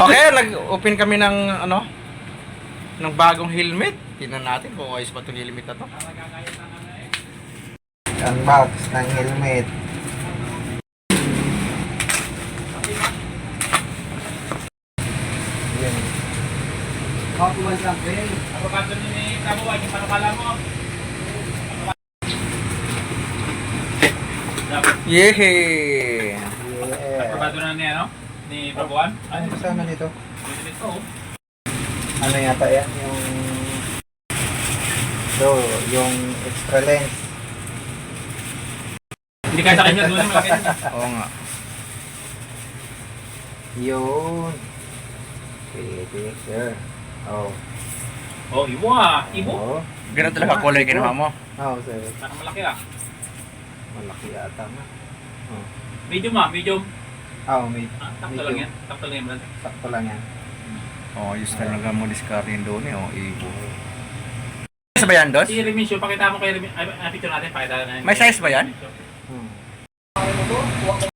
Okay, nag-open kami ng ano, ng bagong helmet. Tingnan natin kung ayos ba itong helmet na to. Unbox ng helmet. Yan. Ako man lang, eh. Ako kanto ni Kabuwag, yung panukala mo. Yehey! Yeah. Aprobado na ni ano? Ni Babuan? Ano kasama nito? Ito. Ano yata yan? Yung extra lens. Hindi kaya sa kanya doon malaki. Oo nga. Yun. Pwede, sir. Oh. Oh, ibo ah. Ibo. Oh. Ganun talaga kulay ginawa mo. Oh, sir. Saka malaki ah. Malaki ata na. Oh. Medium ah, medium. Oh, may Takto lang yan. Takto lang yan, brad. sakto lang yan. Oo, ayos talaga mo discarding doon eh. Oh, ibo. Size ba yan, Dos? Si Remisio, pakita mo kay Remisio. Ay, picture natin, pakita na. May size ba yan? Hmm.